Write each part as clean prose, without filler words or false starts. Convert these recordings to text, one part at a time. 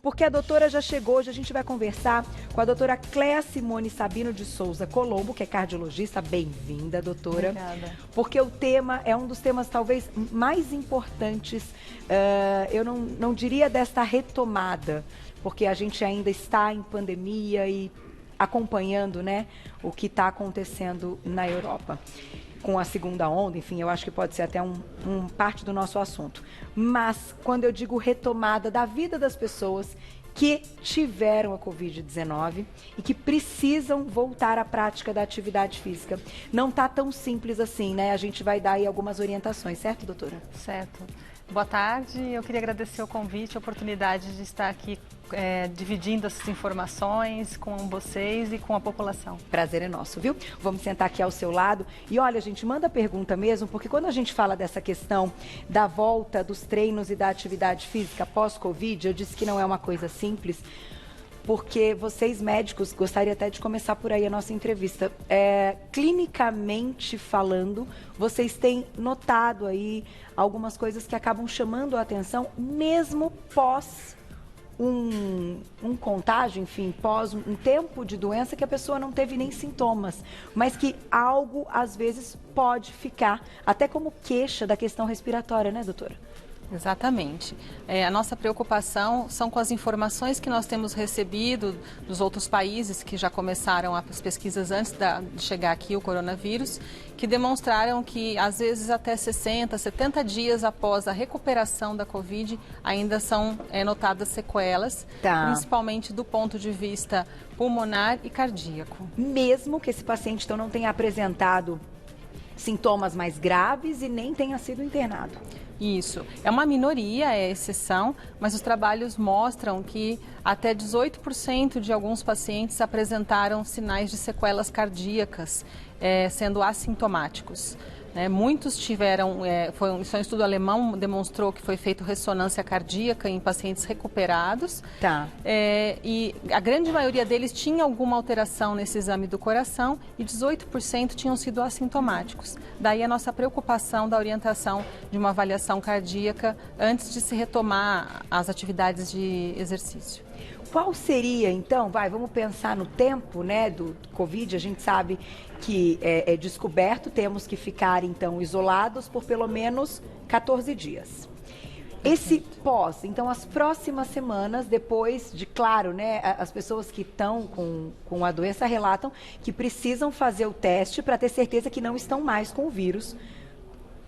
Porque a doutora já chegou, hoje a gente vai conversar com a doutora Cléa Simone Sabino de Souza Colombo, que é cardiologista. Bem-vinda, doutora. Obrigada. Porque o tema é um dos temas talvez mais importantes, eu não diria desta retomada, porque a gente ainda está em pandemia e acompanhando, né, o que está acontecendo na Europa. Com a segunda onda, enfim, eu acho que pode ser até parte do nosso assunto. Mas, quando eu digo retomada da vida das pessoas que tiveram a Covid-19 e que precisam voltar à prática da atividade física, não está tão simples assim, né? A gente vai dar aí algumas orientações, certo, doutora? Certo. Boa tarde, eu queria agradecer o convite, a oportunidade de estar aqui dividindo essas informações com vocês e com a população. Prazer é nosso, viu? Vamos sentar aqui ao seu lado. E olha, gente, manda pergunta mesmo, porque quando a gente fala dessa questão da volta dos treinos e da atividade física pós-Covid, eu disse que não é uma coisa simples, porque vocês médicos, gostaria até de começar por aí a nossa entrevista, clinicamente falando, vocês têm notado aí algumas coisas que acabam chamando a atenção, mesmo pós um contágio, enfim, pós um tempo de doença que a pessoa não teve nem sintomas, mas que algo, às vezes, pode ficar, até como queixa da questão respiratória, né, doutora? Exatamente. A nossa preocupação são com as informações que nós temos recebido dos outros países que já começaram as pesquisas antes de chegar aqui o coronavírus, que demonstraram que às vezes até 60, 70 dias após a recuperação da Covid ainda são notadas sequelas, principalmente do ponto de vista pulmonar e cardíaco. Mesmo que esse paciente então não tenha apresentado sintomas mais graves e nem tenha sido internado. Isso. É uma minoria, é exceção, mas os trabalhos mostram que até 18% de alguns pacientes apresentaram sinais de sequelas cardíacas, sendo assintomáticos. Muitos tiveram, isso é um estudo alemão, demonstrou que foi feito ressonância cardíaca em pacientes recuperados. E a grande maioria deles tinha alguma alteração nesse exame do coração e 18% tinham sido assintomáticos. Daí a nossa preocupação da orientação de uma avaliação cardíaca antes de se retomar as atividades de exercício. Qual seria, então, vamos pensar no tempo, né, do Covid, a gente sabe que é descoberto, temos que ficar, então, isolados por pelo menos 14 dias. Esse pós, então, as próximas semanas, depois de, claro, né, as pessoas que estão com a doença relatam que precisam fazer o teste para ter certeza que não estão mais com o vírus,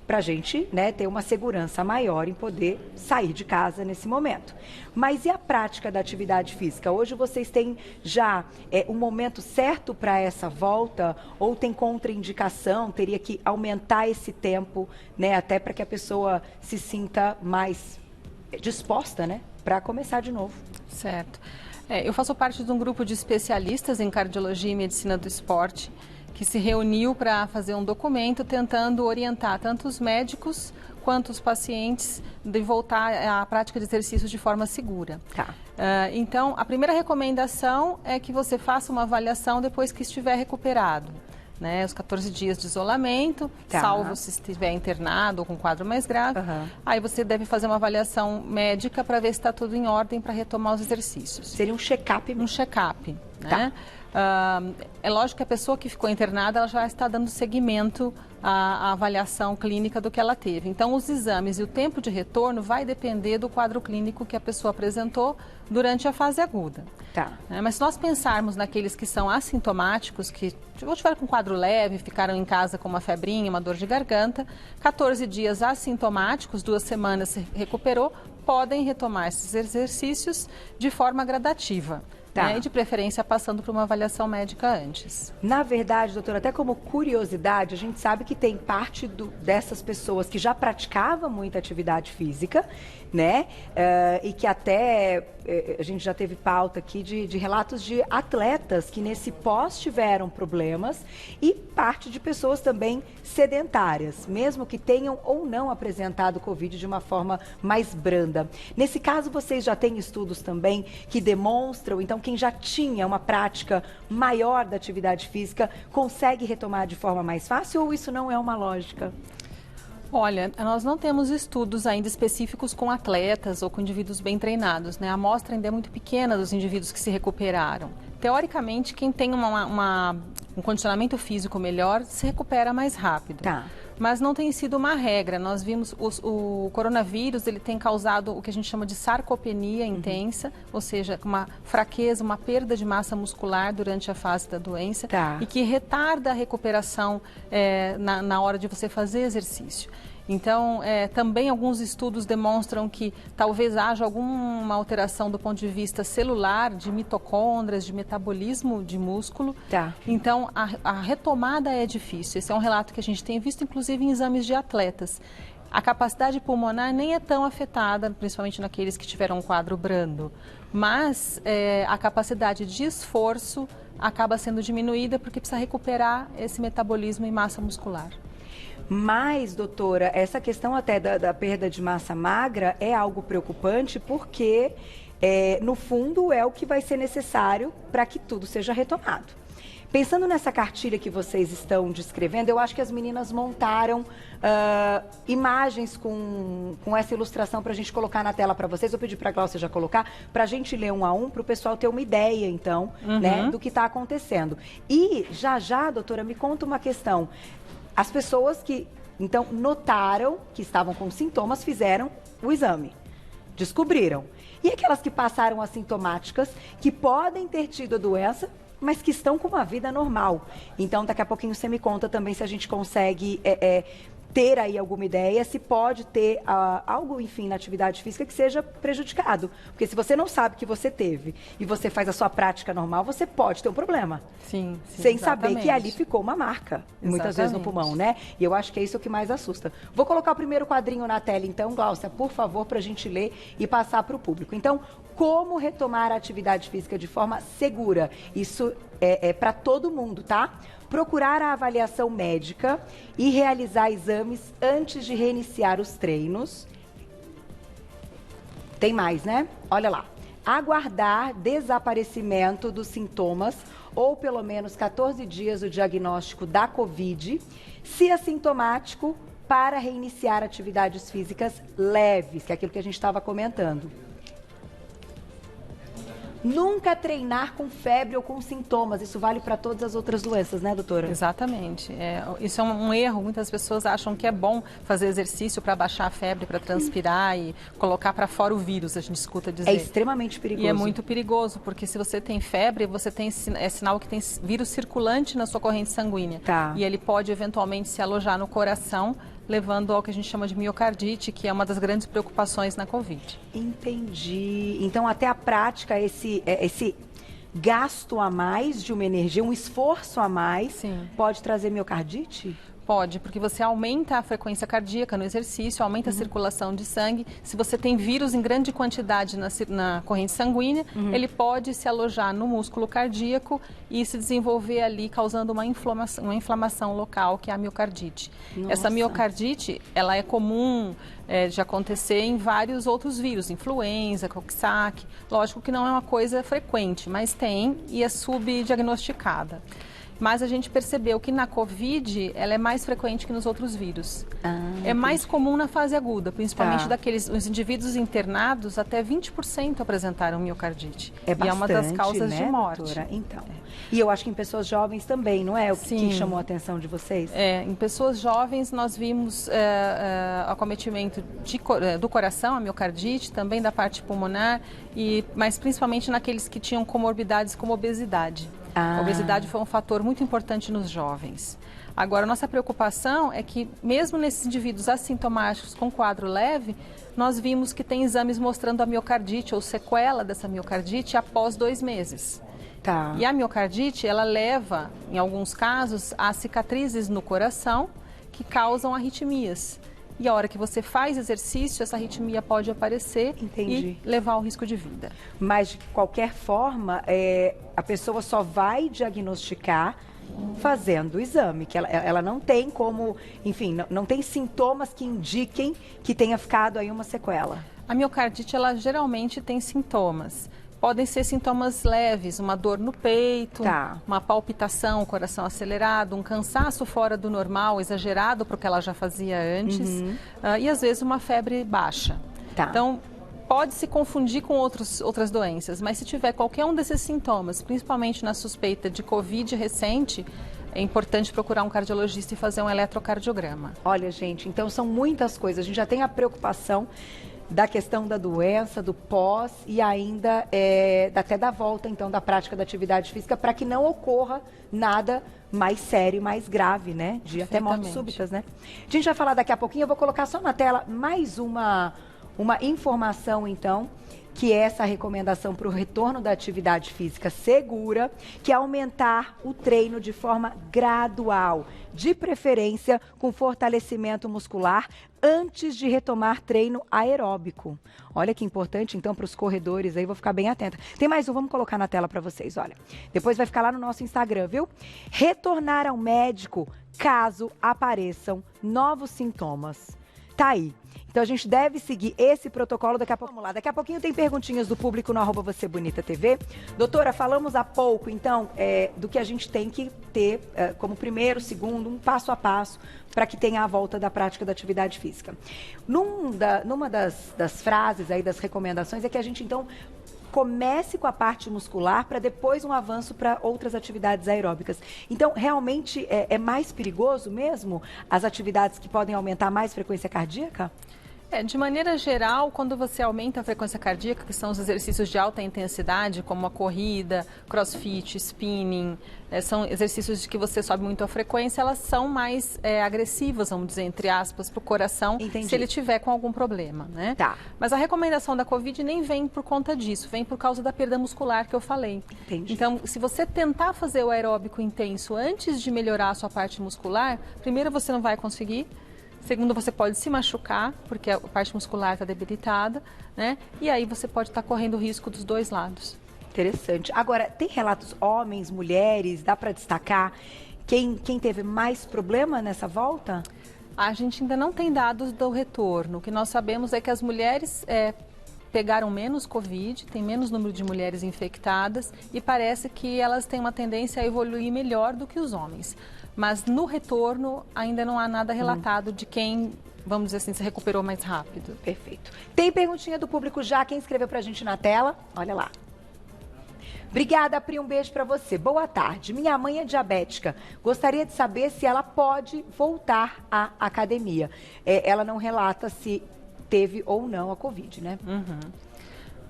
para a gente, né, ter uma segurança maior em poder sair de casa nesse momento. Mas e a prática da atividade física? Hoje vocês têm já um momento certo para essa volta ou tem contraindicação? Teria que aumentar esse tempo, né, até para que a pessoa se sinta mais disposta, né, para começar de novo. Certo. Eu faço parte de um grupo de especialistas em cardiologia e medicina do esporte, que se reuniu para fazer um documento tentando orientar tanto os médicos quanto os pacientes de voltar à prática de exercícios de forma segura. Então, a primeira recomendação é que você faça uma avaliação depois que estiver recuperado. Os 14 dias de isolamento, salvo se estiver internado ou com quadro mais grave. Aí você deve fazer uma avaliação médica para ver se está tudo em ordem para retomar os exercícios. Seria um check-up? Um check-up, né? É lógico que a pessoa que ficou internada, ela já está dando seguimento à avaliação clínica do que ela teve. Então, os exames e o tempo de retorno vai depender do quadro clínico que a pessoa apresentou durante a fase aguda. Mas se nós pensarmos naqueles que são assintomáticos, que tiveram com quadro leve, ficaram em casa com uma febrinha, uma dor de garganta, 14 dias assintomáticos, 2 semanas se recuperou, podem retomar esses exercícios de forma gradativa. E de preferência passando por uma avaliação médica antes. Na verdade, doutora, até como curiosidade, a gente sabe que tem parte dessas pessoas que já praticavam muita atividade física, né? E que até a gente já teve pauta aqui de relatos de atletas que nesse pós tiveram problemas e parte de pessoas também sedentárias, mesmo que tenham ou não apresentado Covid de uma forma mais branda. Nesse caso, vocês já têm estudos também que demonstram, então, quem já tinha uma prática maior da atividade física consegue retomar de forma mais fácil ou isso não é uma lógica? Olha, nós não temos estudos ainda específicos com atletas ou com indivíduos bem treinados, né? A amostra ainda é muito pequena dos indivíduos que se recuperaram. Teoricamente, quem tem um condicionamento físico melhor se recupera mais rápido. Tá. Mas não tem sido uma regra. Nós vimos o coronavírus, ele tem causado o que a gente chama de sarcopenia intensa, ou seja, uma fraqueza, uma perda de massa muscular durante a fase da doença, Tá. e que retarda a recuperação na hora de você fazer exercício. Então, também alguns estudos demonstram que talvez haja alguma alteração do ponto de vista celular, de mitocôndrias, de metabolismo de músculo. Tá. Então, a retomada é difícil. Esse é um relato que a gente tem visto, inclusive, em exames de atletas. A capacidade pulmonar nem é tão afetada, principalmente naqueles que tiveram um quadro brando. Mas a capacidade de esforço acaba sendo diminuída porque precisa recuperar esse metabolismo e massa muscular. Mas, doutora, essa questão até da perda de massa magra é algo preocupante porque, no fundo, é o que vai ser necessário para que tudo seja retomado. Pensando nessa cartilha que vocês estão descrevendo, eu acho que as meninas montaram imagens com essa ilustração para a gente colocar na tela para vocês. Eu pedi para a Glaucia já colocar, para a gente ler um a um, para o pessoal ter uma ideia, então, né, do que está acontecendo. E, já, doutora, me conta uma questão. As pessoas que, então, notaram que estavam com sintomas, fizeram o exame, descobriram. E aquelas que passaram assintomáticas, que podem ter tido a doença, mas que estão com uma vida normal. Então, daqui a pouquinho você me conta também se a gente consegue ter aí alguma ideia, se pode ter algo, enfim, na atividade física que seja prejudicado. Porque se você não sabe que você teve e você faz a sua prática normal, você pode ter um problema. Sim, sem saber que ali ficou uma marca, muitas vezes no pulmão, né? E eu acho que é isso que mais assusta. Vou colocar o primeiro quadrinho na tela, então, Glaucia, por favor, para a gente ler e passar para o público. Então, como retomar a atividade física de forma segura? Isso é para todo mundo, tá? Procurar a avaliação médica e realizar exames antes de reiniciar os treinos. Tem mais, né? Olha lá. Aguardar desaparecimento dos sintomas ou pelo menos 14 dias do diagnóstico da Covid, se assintomático, para reiniciar atividades físicas leves, que é aquilo que a gente estava comentando. Nunca treinar com febre ou com sintomas. Isso vale para todas as outras doenças, né, doutora? Exatamente. Isso é um erro. Muitas pessoas acham que é bom fazer exercício para baixar a febre, para transpirar e colocar para fora o vírus, a gente escuta dizer. É extremamente perigoso. E é muito perigoso, porque se você tem febre, você tem sinal que tem vírus circulante na sua corrente sanguínea. Tá. E ele pode eventualmente se alojar no coração, levando ao que a gente chama de miocardite, que é uma das grandes preocupações na Covid. Entendi. Então, até a prática, esse gasto a mais de uma energia, um esforço a mais, Sim. pode trazer miocardite? Pode, porque você aumenta a frequência cardíaca no exercício, aumenta a circulação de sangue. Se você tem vírus em grande quantidade na corrente sanguínea, ele pode se alojar no músculo cardíaco e se desenvolver ali, causando uma inflamação local, que é a miocardite. Nossa. Essa miocardite, ela é comum de acontecer em vários outros vírus, influenza, coxsackie. Lógico que não é uma coisa frequente, mas tem e é subdiagnosticada. Mas a gente percebeu que na Covid ela é mais frequente que nos outros vírus. É mais comum na fase aguda, principalmente os indivíduos internados, até 20% apresentaram miocardite. É bastante, e é uma das causas, né, de morte. Doutora? Então. E eu acho que em pessoas jovens também, não é? O que chamou a atenção de vocês? Em pessoas jovens nós vimos acometimento do coração, a miocardite, também da parte pulmonar, mas principalmente naqueles que tinham comorbidades como obesidade. A obesidade foi um fator muito importante nos jovens. Agora, nossa preocupação é que, mesmo nesses indivíduos assintomáticos com quadro leve, nós vimos que tem exames mostrando a miocardite ou sequela dessa miocardite após 2 meses. Tá. E a miocardite, ela leva, em alguns casos, a cicatrizes no coração que causam arritmias. E a hora que você faz exercício, essa arritmia pode aparecer e levar ao risco de vida. Mas, de qualquer forma, a pessoa só vai diagnosticar fazendo o exame, que ela não tem como, enfim, não tem sintomas que indiquem que tenha ficado aí uma sequela. A miocardite, ela geralmente tem sintomas. podem ser sintomas leves, uma dor no peito, Tá. uma palpitação, coração acelerado, um cansaço fora do normal, exagerado para o que ela já fazia antes, e às vezes uma febre baixa. Tá. Então, pode se confundir com outras doenças, mas se tiver qualquer um desses sintomas, principalmente na suspeita de Covid recente, é importante procurar um cardiologista e fazer um eletrocardiograma. Olha, gente, então são muitas coisas. A gente já tem a preocupação da questão da doença, do pós e ainda até da volta, então, da prática da atividade física para que não ocorra nada mais sério, mais grave, né? De até mortes súbitas, né? A gente vai falar daqui a pouquinho, eu vou colocar só na tela mais uma informação, então, que é essa recomendação para o retorno da atividade física segura, que é aumentar o treino de forma gradual, de preferência com fortalecimento muscular, antes de retomar treino aeróbico. Olha que importante, então, para os corredores aí, vou ficar bem atenta. Tem mais um, vamos colocar na tela para vocês, olha. Depois vai ficar lá no nosso Instagram, viu? Retornar ao médico caso apareçam novos sintomas. Tá aí. Então a gente deve seguir esse protocolo daqui a pouco. Vamos lá, daqui a pouquinho tem perguntinhas do público no @VocêBonitaTV. Doutora, falamos há pouco, então, do que a gente tem que ter como primeiro, segundo, um passo a passo para que tenha a volta da prática da atividade física. Numa das frases aí, das recomendações, é que a gente, então, comece com a parte muscular para depois um avanço para outras atividades aeróbicas. Então, realmente é mais perigoso mesmo as atividades que podem aumentar mais frequência cardíaca? De maneira geral, quando você aumenta a frequência cardíaca, que são os exercícios de alta intensidade, como a corrida, crossfit, spinning, são exercícios que você sobe muito a frequência, elas são mais agressivas, vamos dizer, entre aspas, para o coração, Entendi. se ele tiver com algum problema, né? Tá. Mas a recomendação da Covid nem vem por conta disso, vem por causa da perda muscular que eu falei. Entendi. Então, se você tentar fazer o aeróbico intenso antes de melhorar a sua parte muscular, primeiro você não vai conseguir. Segundo, você pode se machucar, porque a parte muscular está debilitada, né? E aí você pode estar correndo risco dos dois lados. Interessante. Agora, tem relatos homens, mulheres, dá para destacar quem teve mais problema nessa volta? A gente ainda não tem dados do retorno. O que nós sabemos é que as mulheres pegaram menos Covid, tem menos número de mulheres infectadas e parece que elas têm uma tendência a evoluir melhor do que os homens. Mas no retorno ainda não há nada relatado de quem, vamos dizer assim, se recuperou mais rápido. Perfeito. Tem perguntinha do público já, quem escreveu pra gente na tela? Olha lá. Obrigada, Pri, um beijo pra você. Boa tarde. Minha mãe é diabética. Gostaria de saber se ela pode voltar à academia. Ela não relata se teve ou não a Covid, né?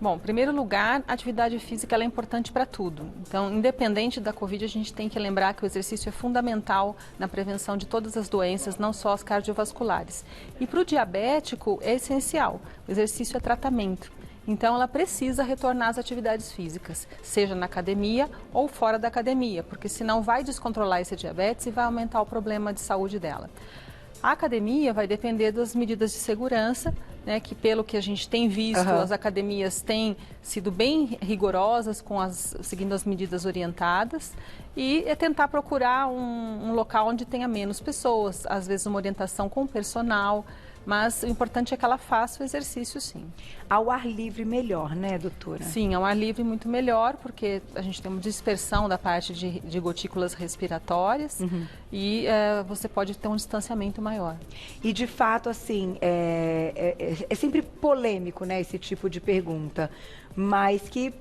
Bom, em primeiro lugar, a atividade física ela é importante para tudo. Então, independente da Covid, a gente tem que lembrar que o exercício é fundamental na prevenção de todas as doenças, não só as cardiovasculares. E para o diabético é essencial. O exercício é tratamento. Então, ela precisa retornar às atividades físicas, seja na academia ou fora da academia, porque senão vai descontrolar esse diabetes e vai aumentar o problema de saúde dela. A academia vai depender das medidas de segurança, né, que pelo que a gente tem visto, as academias têm sido bem rigorosas, seguindo as medidas orientadas, e tentar procurar um local onde tenha menos pessoas, às vezes uma orientação com o personal, mas o importante é que ela faça o exercício, sim. Ao ar livre melhor, né, doutora? Sim, ao ar livre muito melhor, porque a gente tem uma dispersão da parte de gotículas respiratórias e você pode ter um distanciamento maior. E de fato, assim, é sempre polêmico, né, esse tipo de pergunta, mas que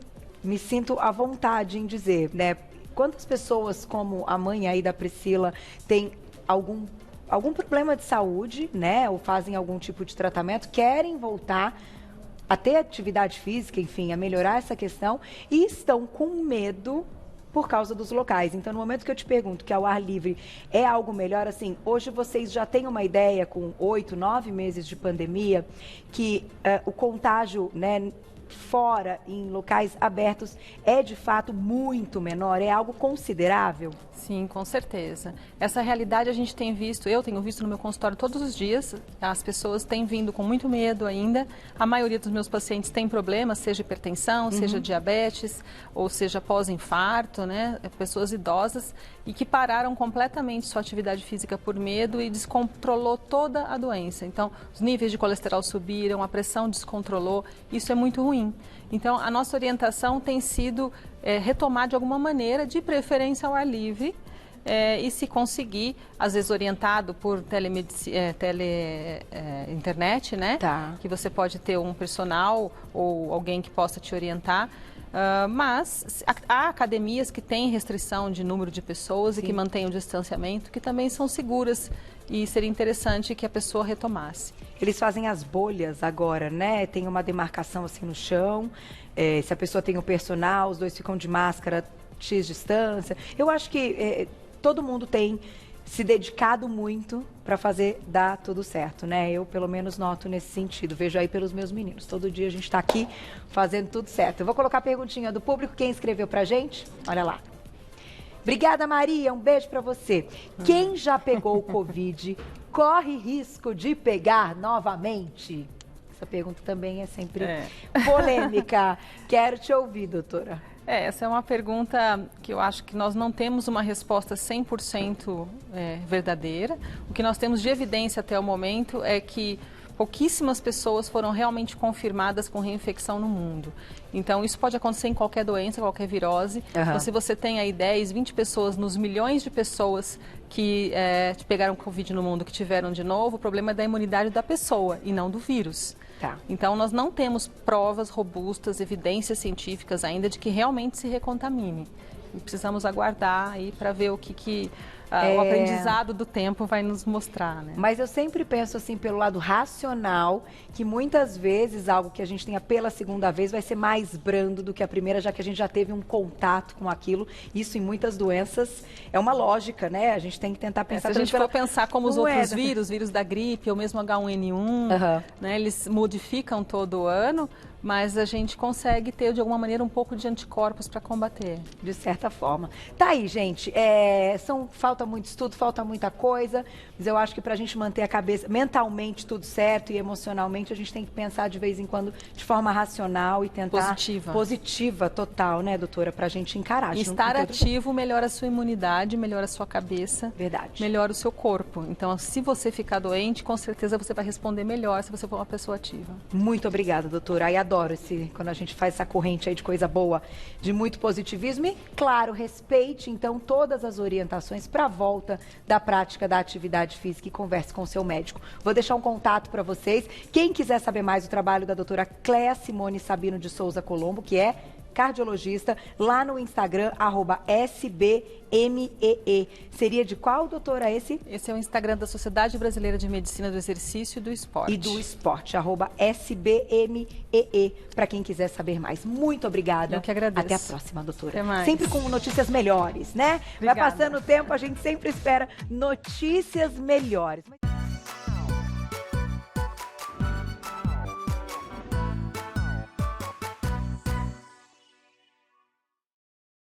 me sinto à vontade em dizer, né, quantas pessoas como a mãe aí da Priscila têm algum problema de saúde, né, ou fazem algum tipo de tratamento, querem voltar a ter atividade física, enfim, a melhorar essa questão e estão com medo por causa dos locais. Então, no momento que eu te pergunto que ao ar livre é algo melhor, assim, hoje vocês já têm uma ideia com 8, 9 meses de pandemia que o contágio, né, fora, em locais abertos, é de fato muito menor? É algo considerável? Sim, com certeza. Essa realidade a gente tem visto, eu tenho visto no meu consultório todos os dias, as pessoas têm vindo com muito medo ainda, a maioria dos meus pacientes tem problemas, seja hipertensão, seja diabetes, ou seja pós-infarto, né, pessoas idosas, e que pararam completamente sua atividade física por medo e descontrolou toda a doença. Então, os níveis de colesterol subiram, a pressão descontrolou, isso é muito ruim. ruim. Então, a nossa orientação tem sido retomar de alguma maneira, de preferência ao ar livre, e se conseguir, às vezes orientado por internet, né? Tá. Que você pode ter um personal ou alguém que possa te orientar. Mas há academias que têm restrição de número de pessoas e que mantêm o distanciamento, que também são seguras e seria interessante que a pessoa retomasse. Eles fazem as bolhas agora, né? Tem uma demarcação assim no chão, se a pessoa tem o personal, os dois ficam de máscara X distância. Eu acho que todo mundo tem se dedicado muito para fazer dar tudo certo, né? Eu, pelo menos, noto nesse sentido. Vejo aí pelos meus meninos. Todo dia a gente está aqui fazendo tudo certo. Eu vou colocar a perguntinha do público. Quem escreveu pra gente? Olha lá. Obrigada, Maria. Um beijo para você. Quem já pegou o Covid corre risco de pegar novamente? Essa pergunta também é sempre polêmica. Quero te ouvir, doutora. Essa é uma pergunta que eu acho que nós não temos uma resposta 100% verdadeira. O que nós temos de evidência até o momento é que pouquíssimas pessoas foram realmente confirmadas com reinfecção no mundo. Então, isso pode acontecer em qualquer doença, qualquer virose. Então, se você tem aí 10, 20 pessoas nos milhões de pessoas que pegaram Covid no mundo, que tiveram de novo, o problema é da imunidade da pessoa e não do vírus. Tá. Então, nós não temos provas robustas, evidências científicas ainda de que realmente se recontamine. E precisamos aguardar aí para ver o que o aprendizado do tempo vai nos mostrar, né? Mas eu sempre penso assim pelo lado racional, que muitas vezes algo que a gente tenha pela segunda vez vai ser mais brando do que a primeira, já que a gente já teve um contato com aquilo. Isso em muitas doenças é uma lógica, né? A gente tem que tentar pensar... Se a gente for pensar como os outros vírus da gripe, ou mesmo H1N1, né? Eles modificam todo ano, mas a gente consegue ter, de alguma maneira, um pouco de anticorpos para combater. De certa forma. Tá aí, gente. Falta muito estudo, falta muita coisa, mas eu acho que para a gente manter a cabeça mentalmente tudo certo e emocionalmente, a gente tem que pensar de vez em quando de forma racional e tentar... Positiva, total, né, doutora? Para a gente encarar. E estar ativo melhora a sua imunidade, melhora a sua cabeça. Verdade. Melhora o seu corpo. Então, se você ficar doente, com certeza você vai responder melhor se você for uma pessoa ativa. Muito obrigada, doutora. Aí adoro quando a gente faz essa corrente aí de coisa boa, de muito positivismo e, claro, respeite, então, todas as orientações para a volta da prática da atividade física e converse com o seu médico. Vou deixar um contato para vocês. Quem quiser saber mais do trabalho da doutora Cléa Simone Sabino de Souza Colombo, que é cardiologista, lá no Instagram, @SBMEE. Seria de qual, doutora, esse? Esse é o Instagram da Sociedade Brasileira de Medicina do Exercício e do Esporte. E do Esporte, @SBMEE, para quem quiser saber mais. Muito obrigada. Eu que agradeço. Até a próxima, doutora. Até mais. Sempre com notícias melhores, né? Obrigada. Vai passando o tempo, a gente sempre espera notícias melhores.